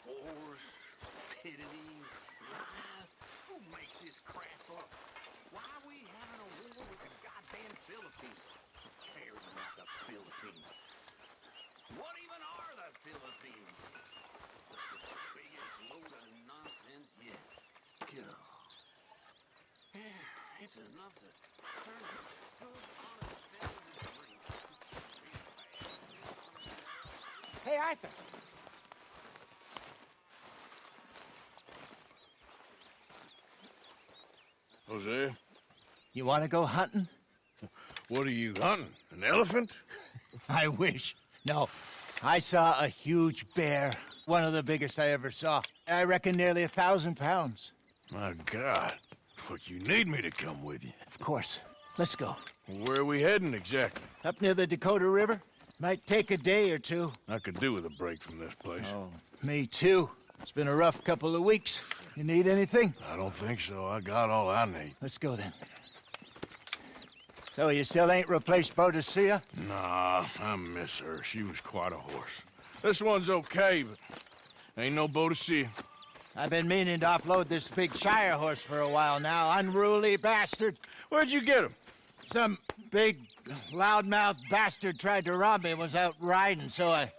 Wars, stupidity, lies. Who makes this crap up? Why are we having a war with the goddamn Philippines? Who cares about the Philippines? What even are the Philippines? The biggest load of nonsense yet. God. Yeah, it's enough to turn a good, honest family to drink. Hey, Arthur. Jose, You want to go hunting? what are you hunting? An elephant? I wish. No, I saw a huge bear. One of the biggest I ever saw. I reckon nearly 1,000 pounds. My God. But you need me to come with you. Of course. Let's go. Where are we heading exactly? Up near the Dakota River. Might take a day or two. I could do with a break from this place. Oh, me too. It's been a rough couple of weeks. You need anything? I don't think so. I got all I need. Let's go then. So you still ain't replaced Boadicea? Nah, I miss her. She was quite a horse. This one's okay, but ain't no Boadicea. I've been meaning to offload this big Shire horse for a while now. Unruly bastard. Where'd you get him? Some big, loudmouth bastard tried to rob me and was out riding, so I...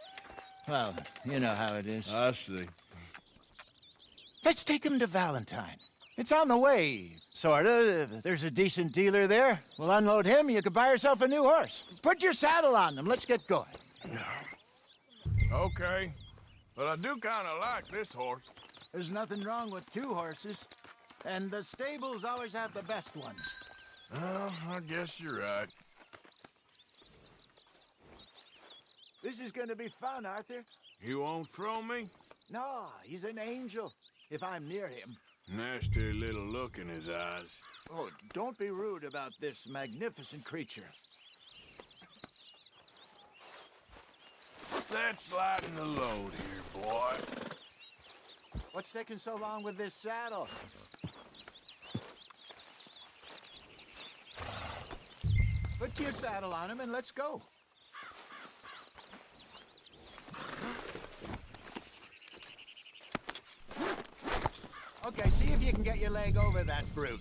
Well, you know how it is. I see. Let's take him to Valentine. It's on the way, sorta. There's a decent dealer there. We'll unload him, you can buy yourself a new horse. Put your saddle on them, let's get going. Okay. But I do kind of like this horse. There's nothing wrong with two horses, and the stables always have the best ones. Well, I guess you're right. This is gonna be fun, Arthur. You won't throw me? No, he's an angel, if I'm near him. Nasty little look in his eyes. Oh, don't be rude about this magnificent creature. Let's lighten the load here, boy. What's taking so long with this saddle? Put your saddle on him and let's go. Okay, see if you can get your leg over that brute.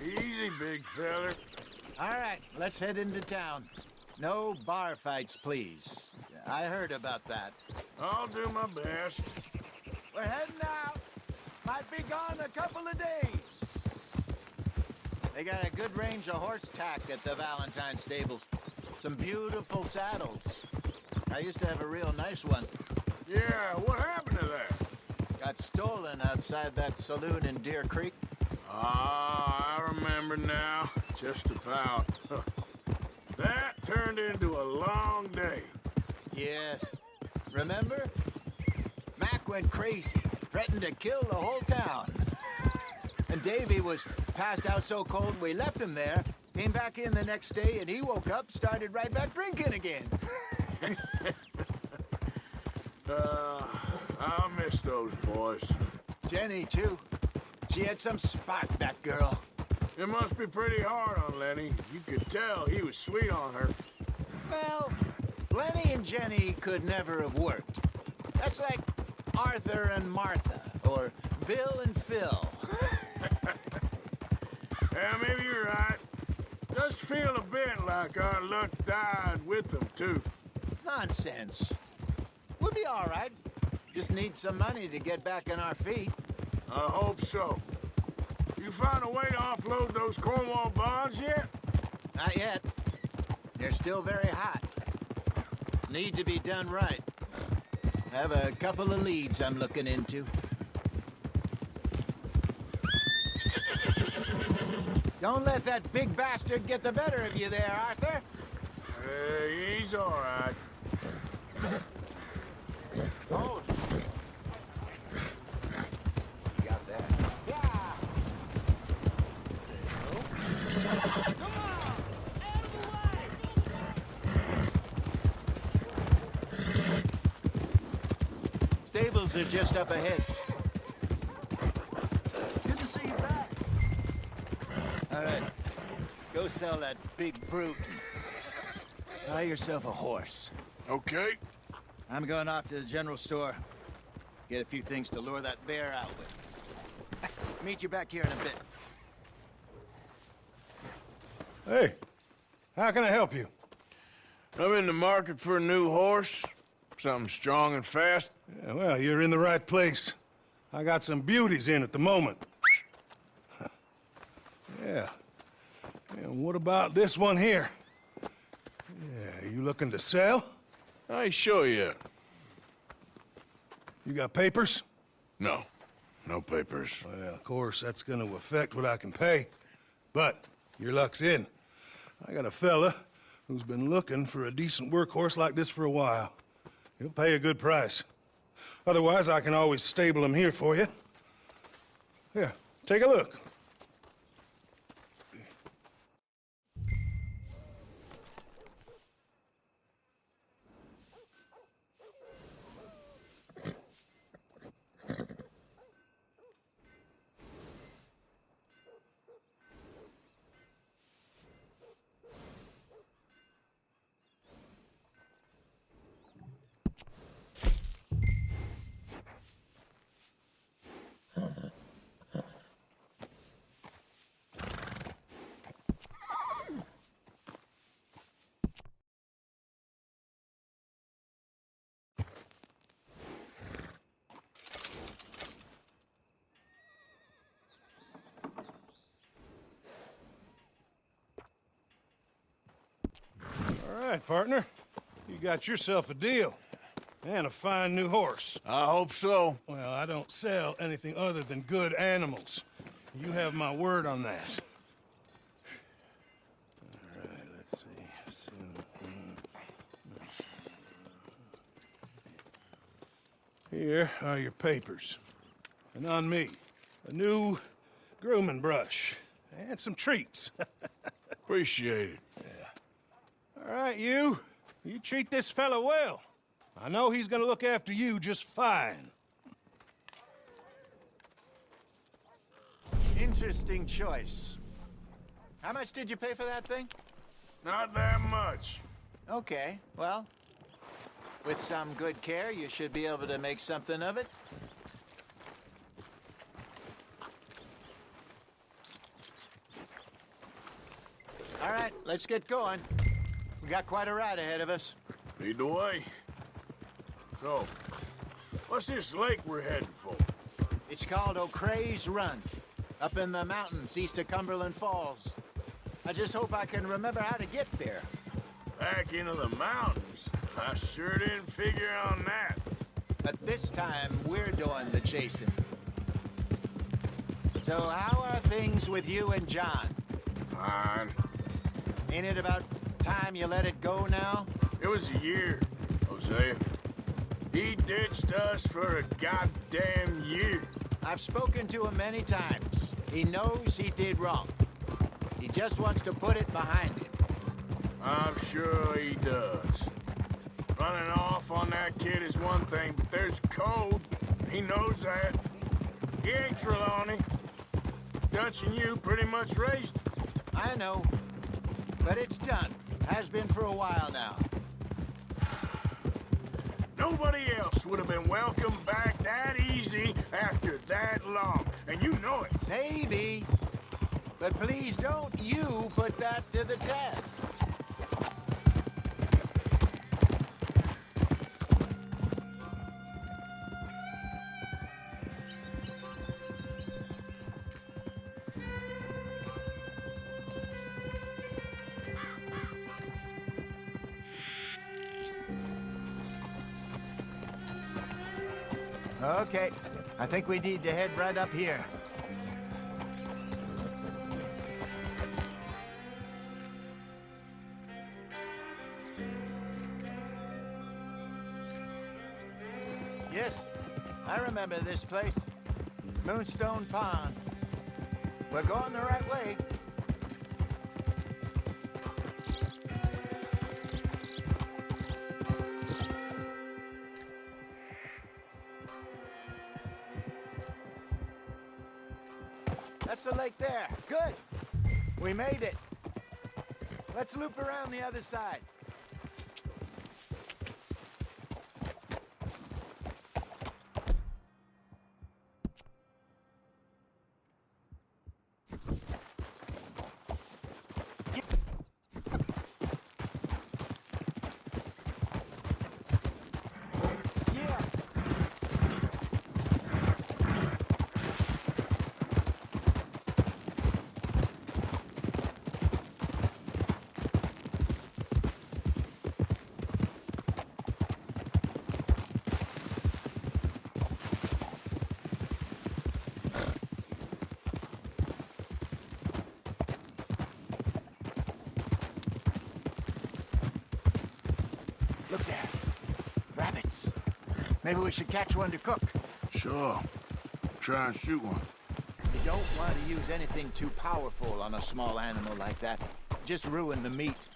Easy, big feller. All right, let's head into town. No bar fights, please. I heard about that. I'll do my best. We're heading out. Might be gone a couple of days. They got a good range of horse tack at the Valentine stables. Some beautiful saddles. I used to have a real nice one. Yeah, what happened to that? Got stolen outside that saloon in Deer Creek. Ah, I remember now. Just about. That turned into a long day. Yes. Remember? Mac went crazy, threatened to kill the whole town. And Davy was passed out so cold we left him there, came back in the next day, and he woke up, started right back drinking again. I'll miss those boys. Jenny, too. She had some spark, that girl. It must be pretty hard on Lenny. You could tell he was sweet on her. Well, Lenny and Jenny could never have worked. That's like Arthur and Martha, or Bill and Phil. Yeah, maybe you're right. Does feel a bit like our luck died with them, too. Nonsense. We'll be all right. Just need some money to get back on our feet. I hope so. You found a way to offload those Cornwall bonds yet? Not yet. They're still very hot. Need to be done right. Have a couple of leads I'm looking into. Don't let that big bastard get the better of you there, Arthur. Hey, he's all right. Hold. Got that. Yeah. Come on! Out of the way! Stables are just up ahead. Good to see you back. All right. Go sell that big brute and buy yourself a horse. Okay. I'm going off to the general store. Get a few things to lure that bear out with. Meet you back here in a bit. Hey, how can I help you? I'm in the market for a new horse. Something strong and fast. Yeah, well, you're in the right place. I got some beauties in at the moment. Yeah. And what about this one here? Yeah, you looking to sell? I ain't sure yet. You got papers? No. No papers. Well, of course, that's gonna affect what I can pay. But your luck's in. I got a fella who's been looking for a decent workhorse like this for a while. He'll pay a good price. Otherwise, I can always stable him here for you. Here, take a look. All right, partner. You got yourself a deal. And a fine new horse. I hope so. Well, I don't sell anything other than good animals. You have my word on that. All right, let's see. Here are your papers. And on me, a new grooming brush. And some treats. Appreciate it. All right, you. You treat this fella well. I know he's gonna look after you just fine. Interesting choice. How much did you pay for that thing? Not that much. Okay, well, with some good care, you should be able to make something of it. All right, let's get going. We got quite a ride ahead of us. Lead the way. So, what's this lake we're heading for? It's called O'Creagh's Run, up in the mountains east of Cumberland Falls. I just hope I can remember how to get there. Back into the mountains? I sure didn't figure on that. But this time, we're doing the chasing. So how are things with you and John? Fine. Ain't it about time you let it go now? It was a year, Hosea. He ditched us for a goddamn year. I've spoken to him many times. He knows he did wrong. He just wants to put it behind him. I'm sure he does. Running off on that kid is one thing, but there's code. He knows that. He ain't Trelawney. Dutch and you pretty much raised him. I know. But it's done. Has been for a while now. Nobody else would have been welcomed back that easy after that long. And you know it. Maybe. But please don't you put that to the test. Okay, I think we need to head right up here. Yes, I remember this place. Moonstone Pond. We're going the right way. That's the lake there. Good. We made it. Let's loop around the other side. Yeah. Look there. Rabbits. Maybe we should catch one to cook. Sure. Try and shoot one. You don't want to use anything too powerful on a small animal like that. Just ruin the meat.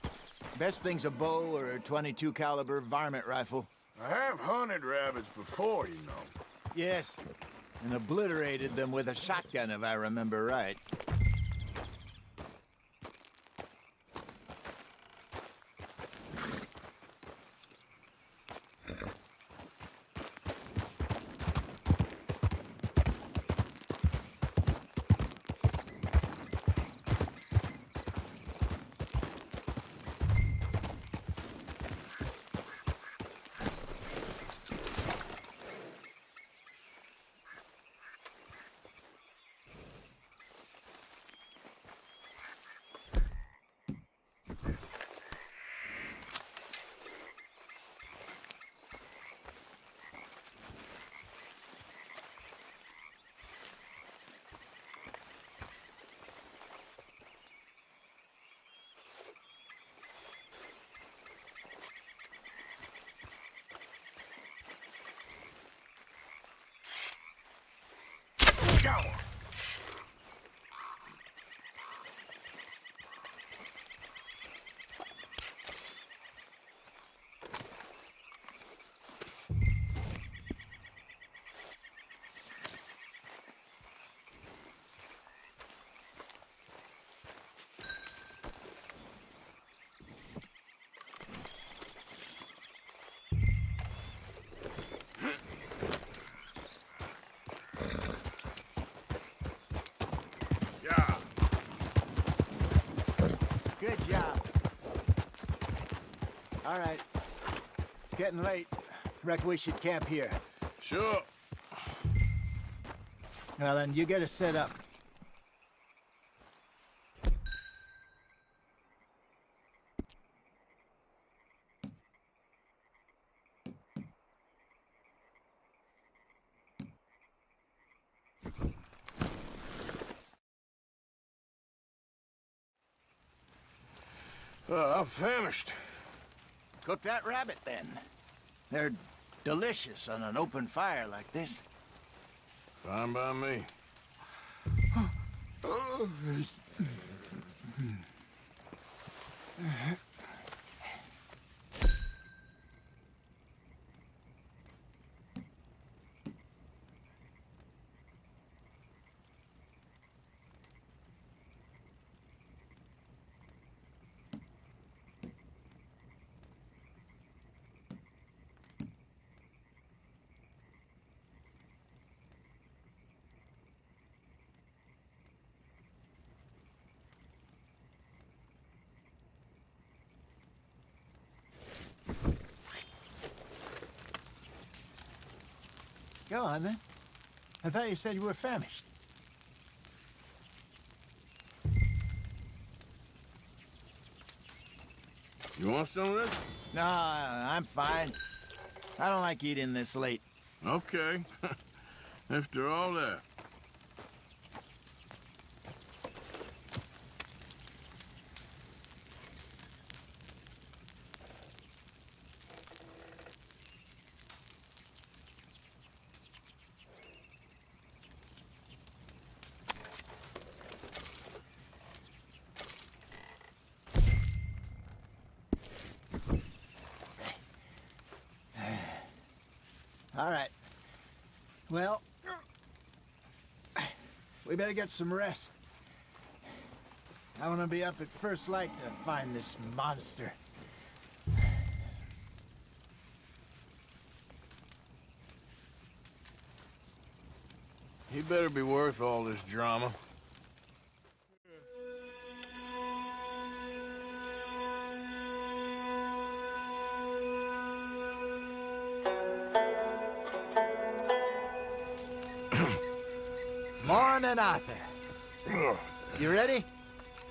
Best thing's a bow or a .22 caliber varmint rifle. I have hunted rabbits before, you know. Yes, and obliterated them with a shotgun if I remember right. Go! Yeah. Good job. All right. It's getting late. Reckon we should camp here. Sure. Well, then, you get us set up. I'm famished. Cook that rabbit, then. They're delicious on an open fire like this. Fine by me. Go on, then. I thought you said you were famished. You want some of this? No, I'm fine. I don't like eating this late. Okay. After all that. All right. Well, we better get some rest. I want to be up at first light to find this monster. He better be worth all this drama. Morning, Arthur. Ugh. You ready?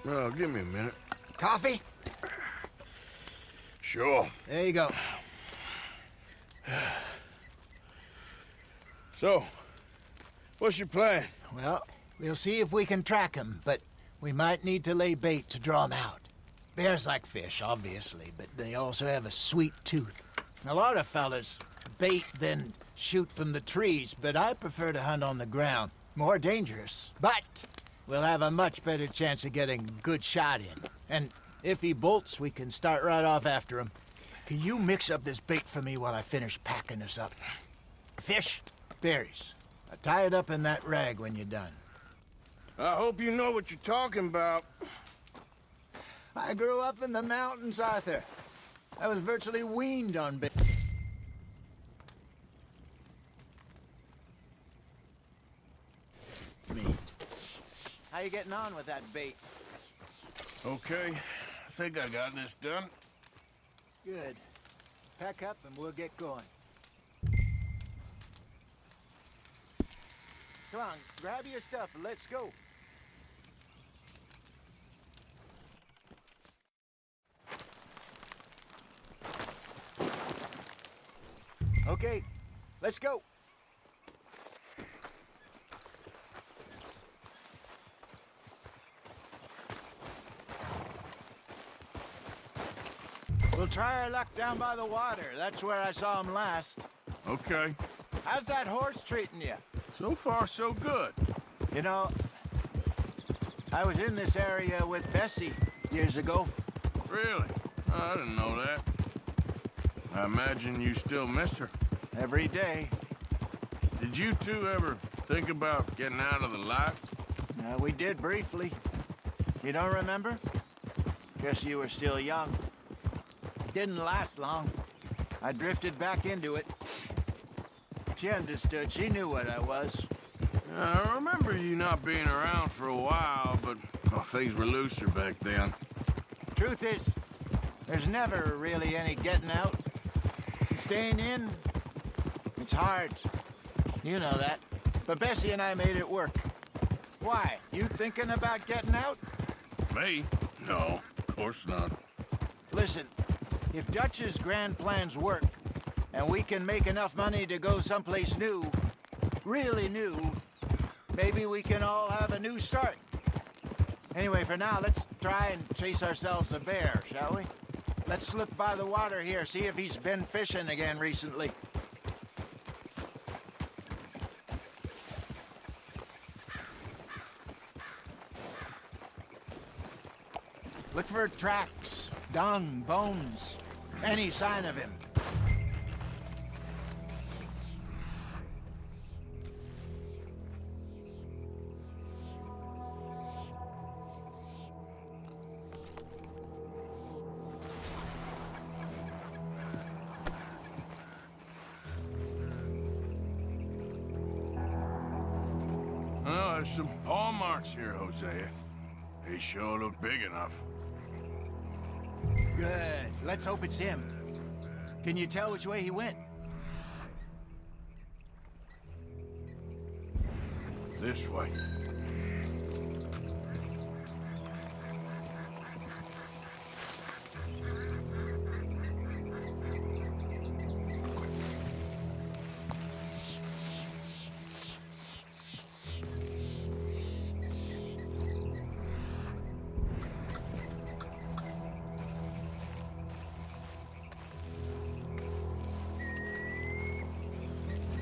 Oh, give me a minute. Coffee? Sure. There you go. So, what's your plan? Well, we'll see if we can track him, but we might need to lay bait to draw him out. Bears like fish, obviously, but they also have a sweet tooth. A lot of fellas bait, then shoot from the trees, but I prefer to hunt on the ground. More dangerous, but we'll have a much better chance of getting a good shot in. And if he bolts, we can start right off after him. Can you mix up this bait for me while I finish packing this up? Fish, berries. Tie it up in that rag when you're done. I hope you know what you're talking about. I grew up in the mountains, Arthur. I was virtually weaned on bait. Meat. How you getting on with that bait? Okay, I think I got this done. Good. Pack up and we'll get going. Come on, grab your stuff and let's go. Okay, let's go. We'll try our luck down by the water. That's where I saw him last. Okay. How's that horse treating you? So far, so good. You know, I was in this area with Bessie years ago. Really? I didn't know that. I imagine you still miss her. Every day. Did you two ever think about getting out of the life? We did briefly. You don't remember? Guess you were still young. Didn't last long. I drifted back into it. She understood. She knew what I was. I remember you not being around for a while, but well, things were looser back then. Truth is, there's never really any getting out. Staying in, it's hard. You know that. But Bessie and I made it work. Why? You thinking about getting out? Me? No, of course not. Listen, if Dutch's grand plans work, and we can make enough money to go someplace new, really new, maybe we can all have a new start. Anyway, for now, let's try and chase ourselves a bear, shall we? Let's look by the water here, see if he's been fishing again recently. Look for tracks, dung, bones, any sign of him. Well, there's some paw marks here, Hosea. They sure look big enough. Good. Let's hope it's him. Can you tell which way he went? This way.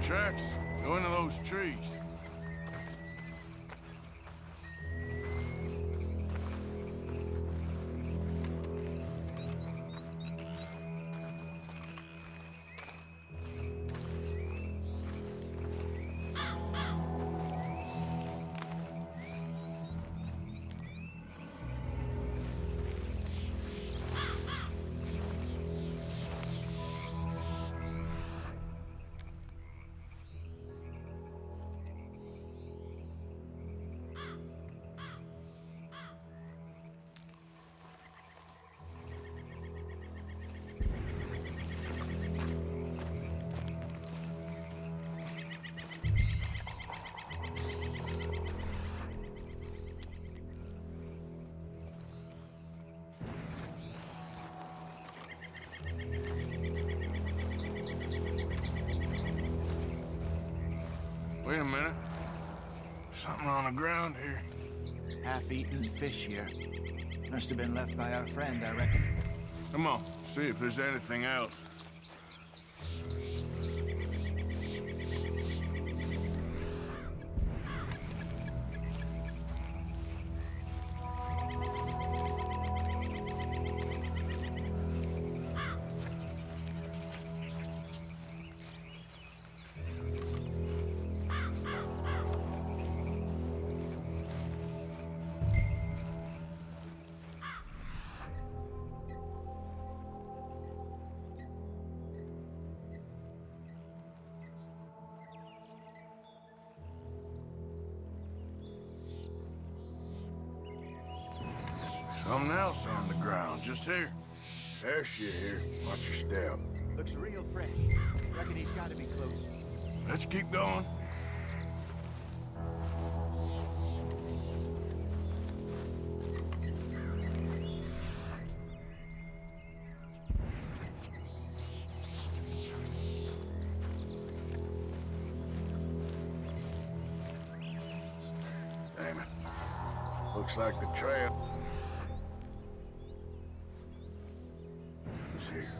Tracks. Go into those trees. Wait a minute. Something on the ground here. Half-eaten fish here. Must have been left by our friend, I reckon. Come on, see if there's anything else. Something else on the ground, just here. There's shit here. Watch your step. Looks real fresh. Reckon he's got to be close. Let's keep going. Damn it. Looks like the trail. He's here.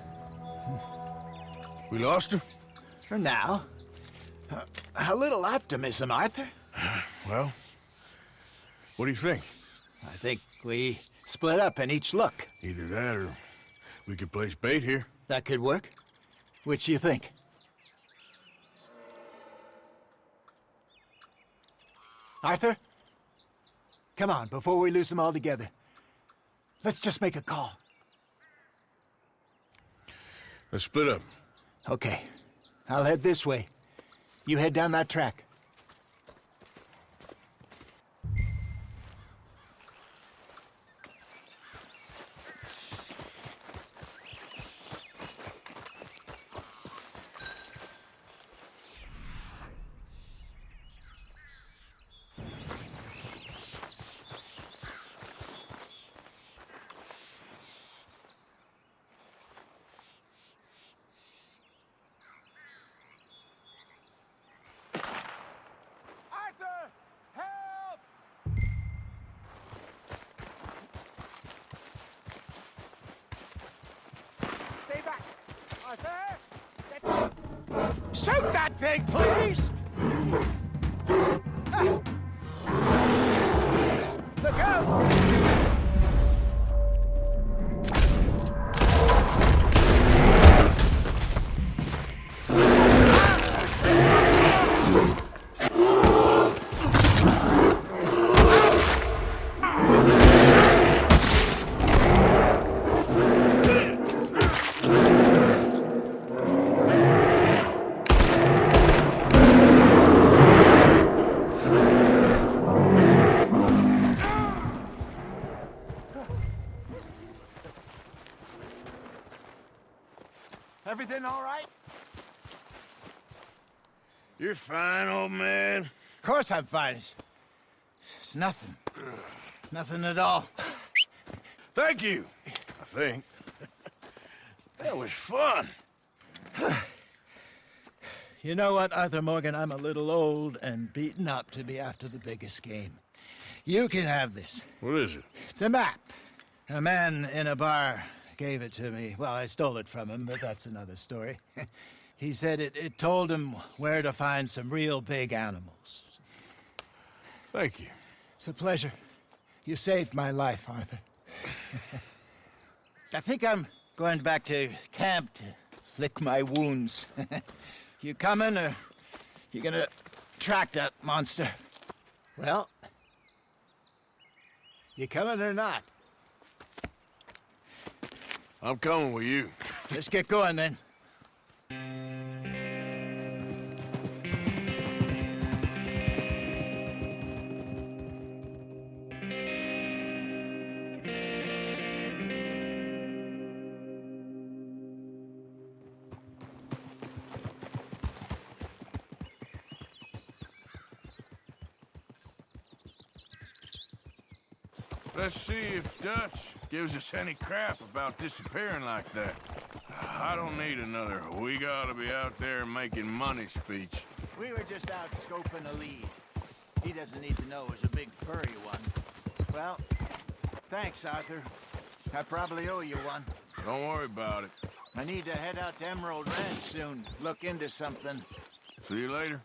We lost him? For now. A little optimism, Arthur. Well, what do you think? I think we split up and each look. Either that or we could place bait here. That could work. Which do you think? Arthur? Come on, before we lose them all together. Let's just make a call. Let's split up. Okay. I'll head this way. You head down that track. Shoot that thing, please! Look out! Everything all right? You're fine, old man. Of course I'm fine. It's nothing. Nothing at all. Thank you, I think. That was fun. You know what, Arthur Morgan? I'm a little old and beaten up to be after the biggest game. You can have this. What is it? It's a map. A man in a bar gave it to me. Well, I stole it from him, but that's another story. He said it told him where to find some real big animals. Thank you. It's a pleasure. You saved my life, Arthur. I think I'm going back to camp to lick my wounds. You coming, or you gonna track that monster? Well, you coming or not? I'm coming with you. Let's get going, then. Let's see if Dutch gives us any crap about disappearing like that. I don't need another "we gotta be out there making money" speech. We were just out scoping a lead. He doesn't need to know it was a big furry one. Well, thanks, Arthur. I probably owe you one. Don't worry about it. I need to head out to Emerald Ranch soon. Look into something. See you later.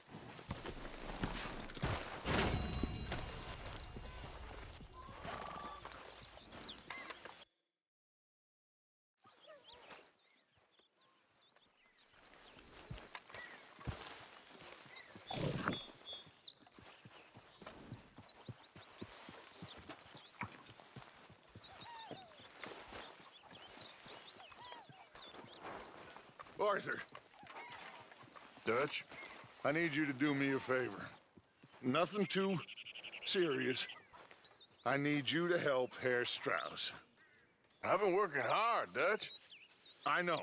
Arthur, Dutch? I need you to do me a favor. Nothing too serious. I need you to help Herr Strauss. I've been working hard, Dutch. I know.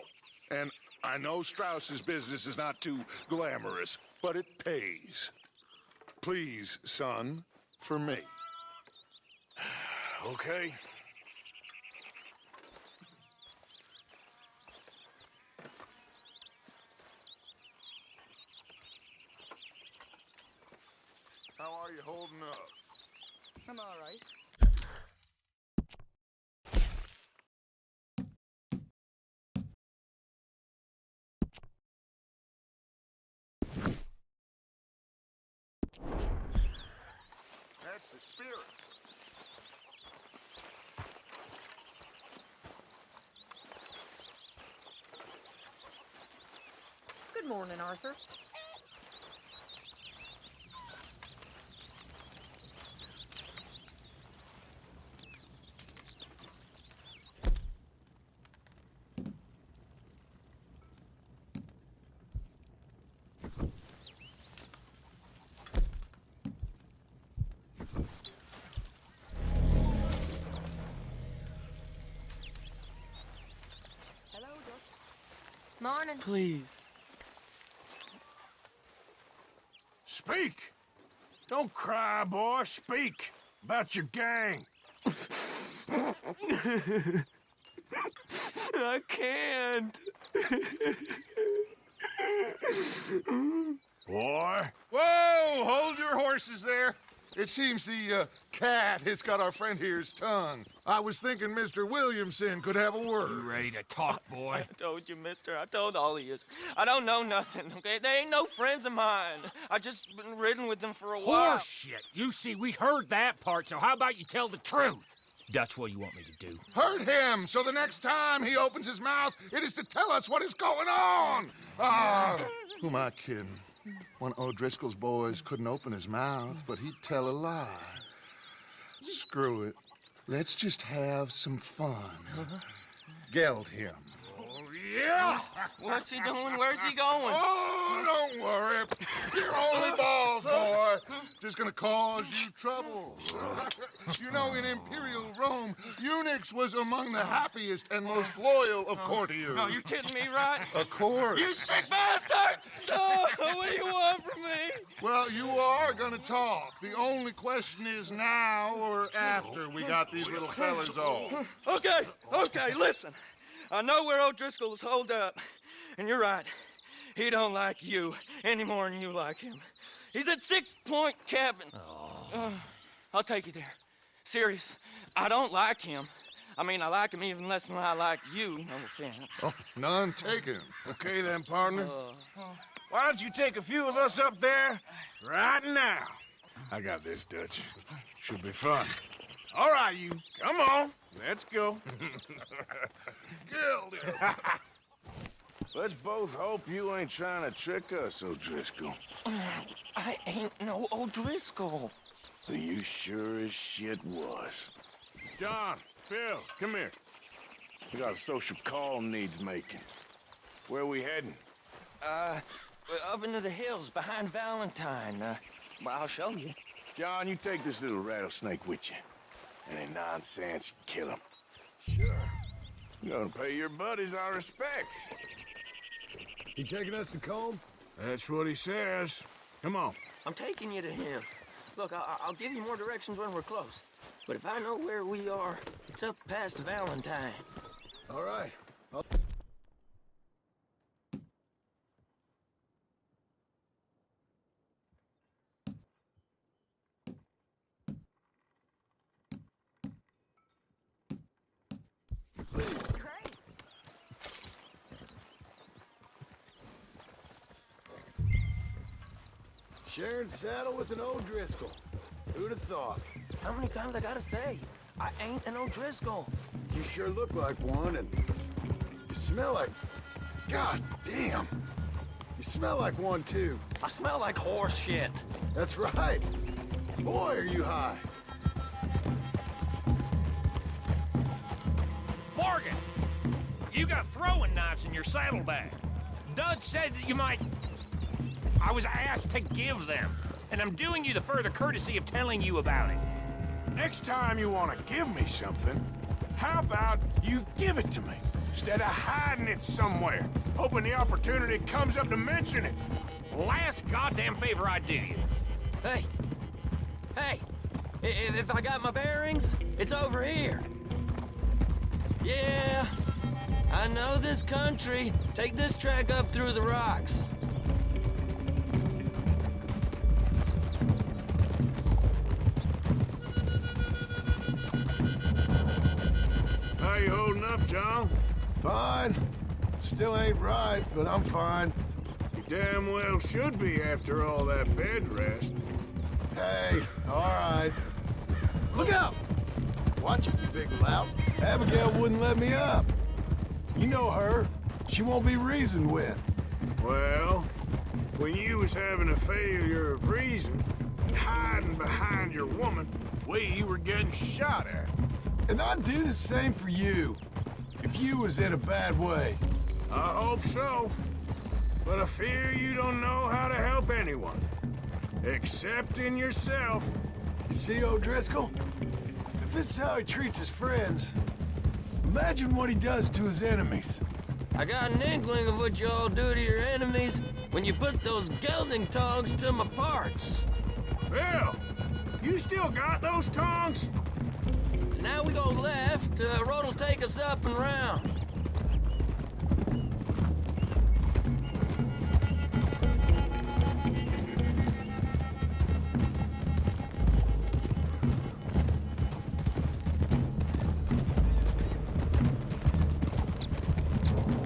And I know Strauss's business is not too glamorous, but it pays. Please, son, for me. Okay. How are you holding up? I'm all right. That's the spirit. Good morning, Arthur. Morning. Please. Speak! Don't cry, boy. Speak about your gang. I can't. Boy. Whoa! Hold your horses there. It seems the cat has got our friend here's tongue. I was thinking Mr. Williamson could have a word. Ready to talk, boy? I told you, mister. I told all of you. I don't know nothing, okay? They ain't no friends of mine. I just been ridden with them for a while. Horseshit! You see, we heard that part, so how about you tell the truth? That's what you want me to do. Hurt him, so the next time he opens his mouth, it is to tell us what is going on. Who am I kidding? One of O'Driscoll's boys couldn't open his mouth, but he'd tell a lie. Screw it. Let's just have some fun. Geld him. Yeah! What's he doing? Where's he going? Oh, don't worry. You're only balls, boy. Just gonna cause you trouble. You know, in Imperial Rome, eunuchs was among the happiest and most loyal of courtiers. Oh, you kidding me, right? Of course. You sick bastard! Oh, what do you want from me? Well, you are gonna talk. The only question is now or after we got these little fellas off. Okay, listen. I know where O'Driscoll is holed up, and you're right. He don't like you any more than you like him. He's at 6 Point Cabin. I'll take you there. Serious, I don't like him. I mean, I like him even less than I like you, no offense. Oh, none taken. Okay then, partner. Why don't you take a few of us up there right now? I got this, Dutch. Should be fun. All right, you. Come on. Let's go. Geld him. Let's both hope you ain't trying to trick us, O'Driscoll. I ain't no O'Driscoll. You sure as shit was. John, Phil, come here. We got a social call needs making. Where we heading? Up into the hills behind Valentine. Well, I'll show you. John, you take this little rattlesnake with you. Any nonsense, kill him. Sure. You're gonna pay your buddies our respects. You taking us to Combe? That's what he says. Come on. I'm taking you to him. Look, I'll give you more directions when we're close. But if I know where we are, it's up past Valentine. All right. Sharing saddle with an O'Driscoll. Who'd have thought? How many times I gotta say? I ain't an O'Driscoll. You sure look like one, and you smell like... God damn. You smell like one, too. I smell like horse shit. That's right. Boy, are you high. Morgan! You got throwing knives in your saddlebag. Dud said that you might... I was asked to give them, and I'm doing you the further courtesy of telling you about it. Next time you want to give me something, how about you give it to me, instead of hiding it somewhere, hoping the opportunity comes up to mention it? Last goddamn favor I do you. Hey! Hey! If I got my bearings, it's over here. Yeah, I know this country. Take this track up through the rocks. How you holding up, John? Fine. Still ain't right, but I'm fine. You damn well should be after all that bed rest. Hey, all right. Look out! Watch it, you big lout. Abigail wouldn't let me up. You know her. She won't be reasoned with. Well, when you was having a failure of reason, and hiding behind your woman, we were getting shot at. And I'd do the same for you, if you was in a bad way. I hope so. But I fear you don't know how to help anyone. Except in yourself. You see, O'Driscoll? If this is how he treats his friends, imagine what he does to his enemies. I got an inkling of what you all do to your enemies when you put those gelding tongs to my parts. Bill, you still got those tongs? Now we go left, road'll take us up and round.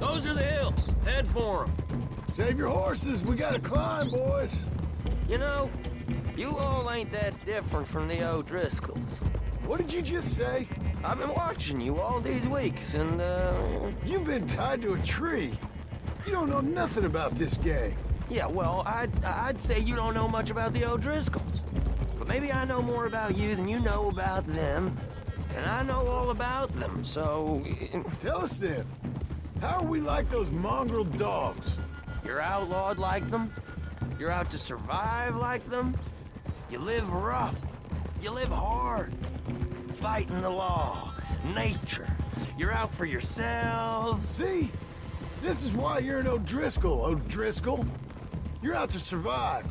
Those are the hills. Head for them. Save your horses, we gotta climb, boys. You know, you all ain't that different from the O'Driscolls. What did you just say? I've been watching you all these weeks, and, You've been tied to a tree. You don't know nothing about this gang. yeah, well, I'd say you don't know much about the O'Driscolls. But maybe I know more about you than you know about them. And I know all about them, so... Tell us then, how are we like those mongrel dogs? You're outlawed like them? You're out to survive like them? You live rough. You live hard. Fighting the law, nature. You're out for yourselves. See? This is why you're an O'Driscoll, O'Driscoll. You're out to survive.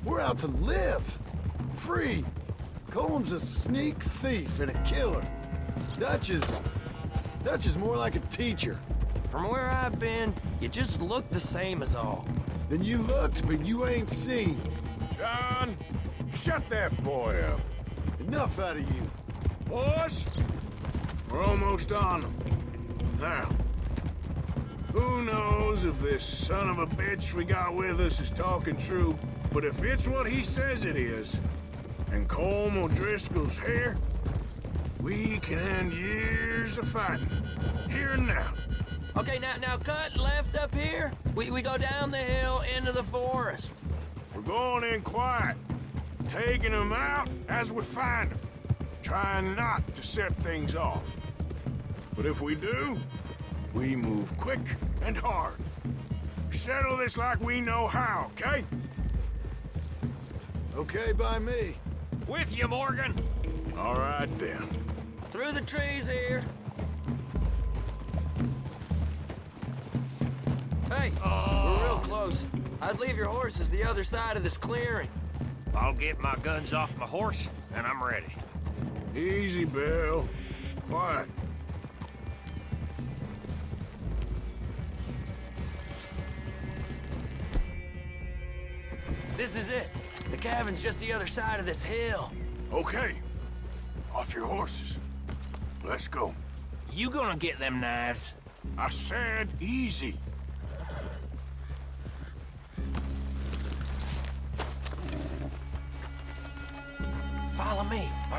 We're out to live. Free. Coleman's a sneak thief and a killer. Dutch is more like a teacher. From where I've been, you just look the same as all. Then you looked, but you ain't seen. John, shut that boy up. Enough out of you. Boys, we're almost on them. Now, who knows if this son of a bitch we got with us is talking true, but if it's what he says it is, and Colm O'Driscoll's here, we can end years of fighting, here and now. Okay, now cut left up here. We go down the hill into the forest. We're going in quiet, taking them out as we find them, trying not to set things off. But if we do, we move quick and hard. Settle this like we know how, okay? Okay by me. With you, Morgan. All right, then. Through the trees here. Hey, we're real close. I'd leave your horses the other side of this clearing. I'll get my guns off my horse, and I'm ready. Easy, Bill. Quiet. This is it. The cabin's just the other side of this hill. Okay. Off your horses. Let's go. You gonna get them knives? I said easy.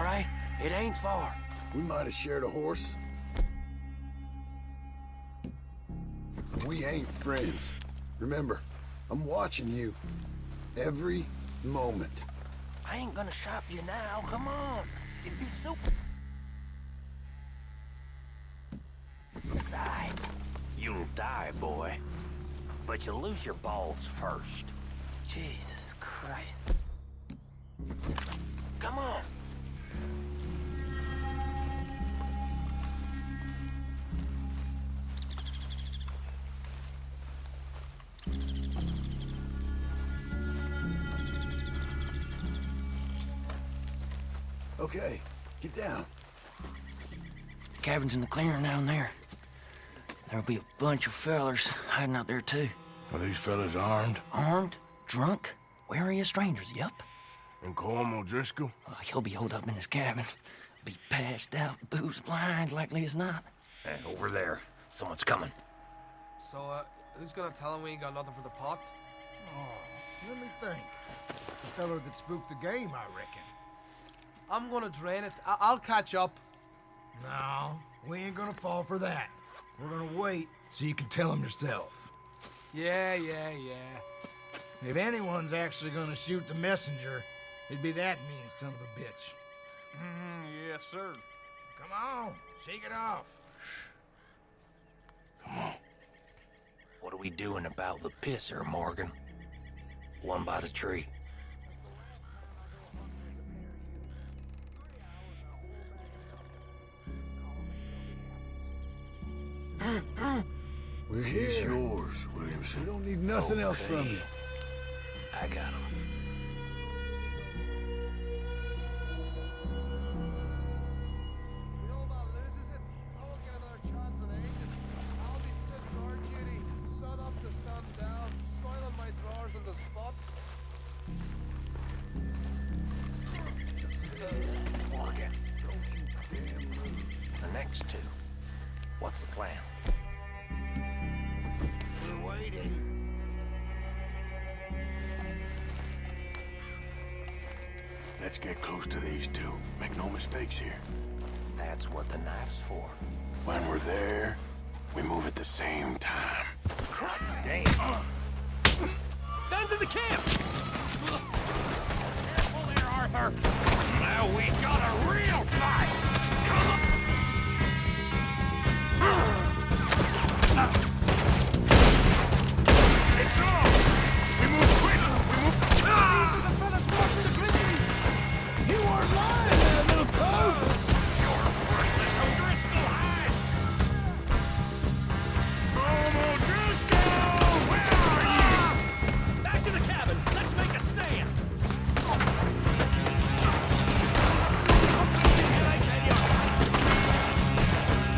right? It ain't far. We might have shared a horse. We ain't friends. Remember, I'm watching you every moment. I ain't gonna shop you now. Come on. It'd be so... Besides, you'll die, boy. But you'll lose your balls first. Jesus Christ. Come on. Okay, get down. Cabin's in the clearing down there. There'll be a bunch of fellers hiding out there, too. Are these fellas armed? Armed, drunk, wary of strangers, yup. And Colm O'Driscoll? He'll be holed up in his cabin. Be passed out, booze blind, likely as not. Over there. Someone's coming. So, who's gonna tell him we ain't got nothing for the pot? Oh, let me think. The feller that spooked the game, I reckon. I'm gonna drain it. I'll catch up. No, we ain't gonna fall for that. We're gonna wait so you can tell him yourself. Yeah. If anyone's actually gonna shoot the messenger, it'd be that mean son of a bitch. Yes, sir. Come on, shake it off. Come on. What are we doing about the pisser, Morgan? One by the tree. We're here. He's yours, Williamson. We don't need nothing else from you. I got him. Morgan. The next two. What's the plan? We're waiting. Let's get close to these two. Make no mistakes here. That's what the knife's for. When we're there, we move at the same time. God damn. Guns in the camp! Careful there, Arthur. Now we got a real fight. Come on. It's on! We move quick! We move... These are the fellas from the Grizzlies! You weren't lying there, little toad! Your worthless O'Driscoll hides! Colm O'Driscoll! Where are you? Back to the cabin. Let's make a stand.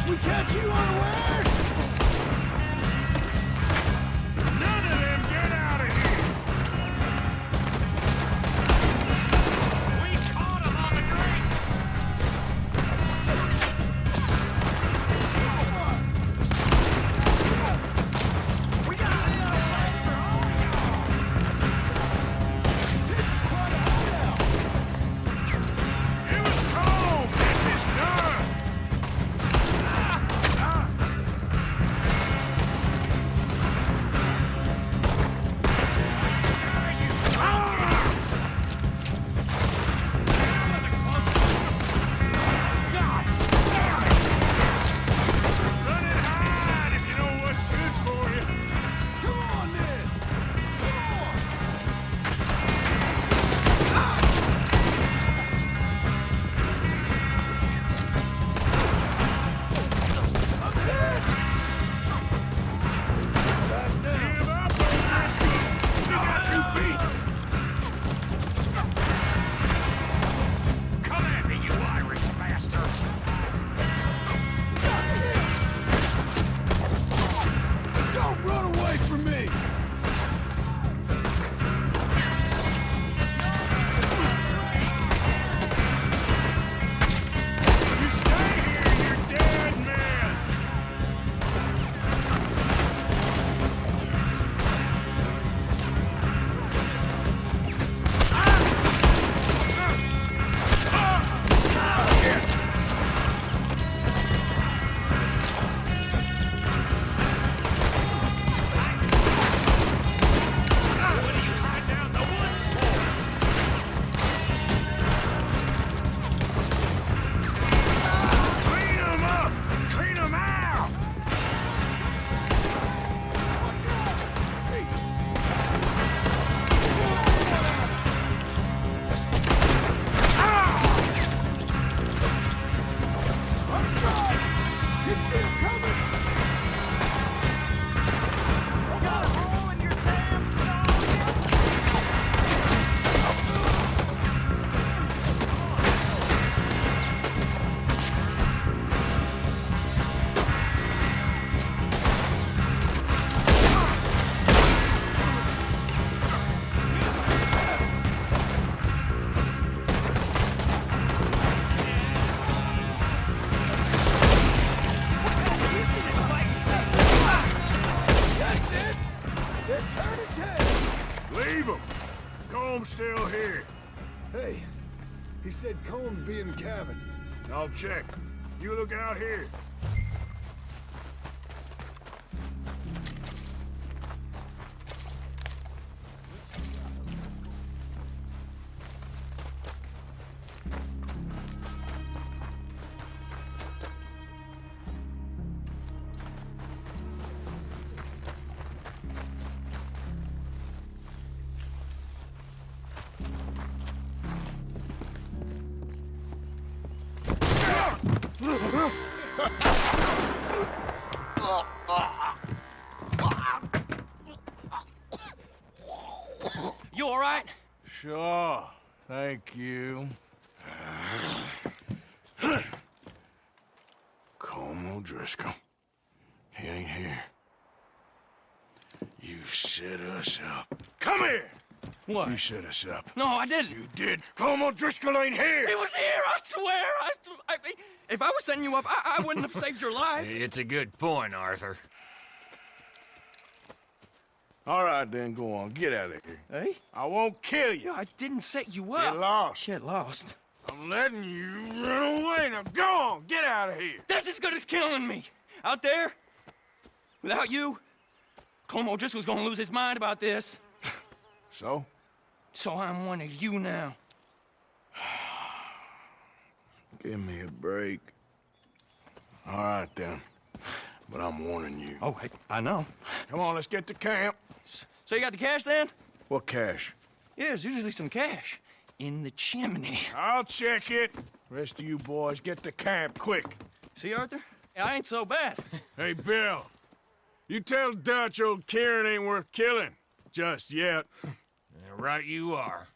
We catch you unawares! None of them get out of here! We caught him on the drink. We got it out of there for all y'all. This is quite a hideout! It was Colm! This is done! You see him coming? You got a hole in your damn stomach! That's it! They're turning tail! Leave him. Comb's still here. Hey, he said Comb'd be in the cabin. I'll check. You look out here. You all right? Sure. Thank you. Colm O'Driscoll. He ain't here. You set us up. Come here! What? You set us up. No, I didn't. You did. Colm O'Driscoll ain't here! He was here, I swear. If I was setting you up, I wouldn't have saved your life. It's a good point, Arthur. All right, then, go on. Get out of here. Hey? I won't kill you. I didn't set you up. Get lost. Get lost. I'm letting you run away. Now go on. Get out of here. That's as good as killing me. Out there, without you, Colm O'Driscoll's gonna lose his mind about this. So? So I'm one of you now. Give me a break. All right, then. But I'm warning you. Oh, hey, I know. Come on, let's get to camp. So you got the cash then? What cash? Yeah, there's usually some cash in the chimney. I'll check it. Rest of you boys, get to camp, quick. See, Arthur? I ain't so bad. Hey, Bill. You tell Dutch old Kieran ain't worth killing. Just yet. Right you are.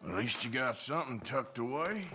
At least you got something tucked away.